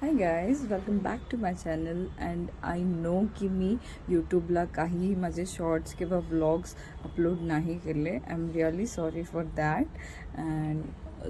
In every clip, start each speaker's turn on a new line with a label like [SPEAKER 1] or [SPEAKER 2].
[SPEAKER 1] High guys, welcome back to my channel. And I know की मी यूट्यूबला काहीही माझे शॉर्ट्स किंवा व्लॉग्स अपलोड नाही केले. I am really sorry for that. And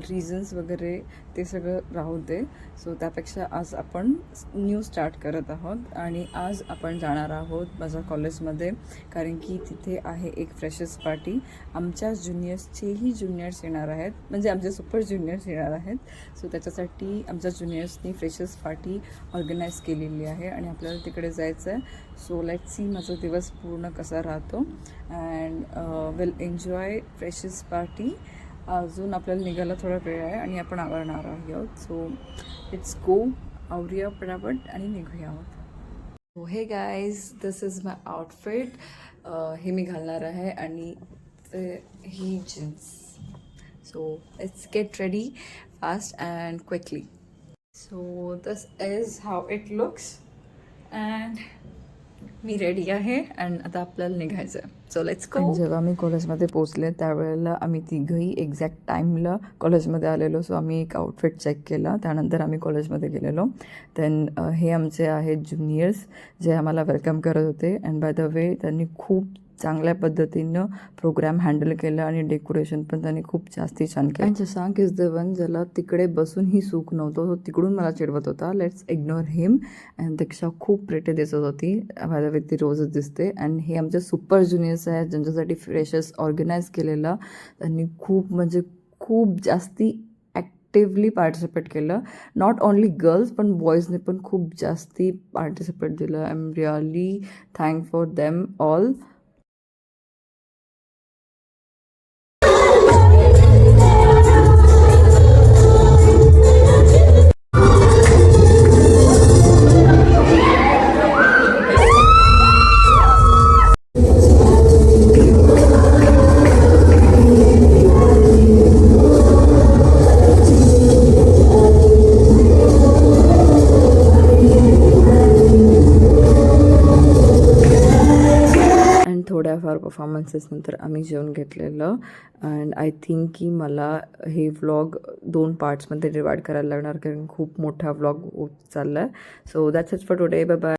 [SPEAKER 1] reasons वगैरे ते सगळं राहू दे. सो त्यापेक्षा आज आपण न्यू स्टार्ट करत आहोत आणि आज आपण जाणार आहोत माझ्या कॉलेजमध्ये, कारण की तिथे आहे एक फ्रेशर्स पार्टी. आमच्या ज्युनियर्सचेही ज्युनियर्स येणार आहेत, म्हणजे आमचे सुपर ज्युनियर्स येणार आहेत. सो त्याच्यासाठी आमच्या ज्युनियर्सनी फ्रेशर्स पार्टी ऑर्गनाईज केलेली आहे आणि आपल्याला तिकडे जायचं आहे. सो लेट्स सी माझा दिवस पूर्ण कसा राहतो and will enjoy freshers party. अजून आपल्याला निघायला थोडा वेळ आहे आणि आपण आवरणार आहोत. सो लेट्स गो, आवरूया पटापट आणि निघूया आहोत. सो हे guys, this is my outfit. हे मी घालणार आहे आणि ही jeans. So let's get ready fast and quickly. So this is how it looks and me ready आहे अँड आता आपल्याला निघायचं आहे. So let's go. जेव्हा मी कॉलेजमध्ये पोचले त्यावेळेला आम्ही तिघंही एक्झॅक्ट टाईमला कॉलेजमध्ये आलेलो. सो आम्ही एक आउटफिट चेक केला, त्यानंतर आम्ही कॉलेजमध्ये गेलेलो. देन हे आमचे आहेत ज्युनियर्स जे आम्हाला वेलकम करत होते. अँड बाय द वे त्यांनी खूप चांगल्या पद्धतीनं प्रोग्राम हँडल केलं आणि डेकोरेशन पण त्यांनी खूप जास्ती छान केलं. And Shashank is the one ज्याला तिकडे बसूनही सुख नव्हतं, तो तिकडून मला चिडवत होता. Let's ignore him. अँड दीक्षा खूप प्रेटे दिसत होती, माझ्या व्यक्ती रोजच दिसते. अँड हे आमचे सुपर ज्युनियर्स आहेत ज्यांच्यासाठी फ्रेशर्स ऑर्गनाईज केलेला. त्यांनी खूप जास्ती ॲक्टिवली पार्टिसिपेट केलं. नॉट ओनली गर्ल्स पण बॉईजने पण खूप जास्ती पार्टिसिपेट दिलं. I am really thank for them all. थोड्याफार परफॉर्मन्सेस नंतर आम्ही जेवण घेतलेलं. अँड आय थिंक की मला हे व्लॉग 2 पार्ट्समध्ये डिवाईड करायला लागणार, कारण खूप मोठा व्लॉग चालला आहे. So that's it for today. Bye bye.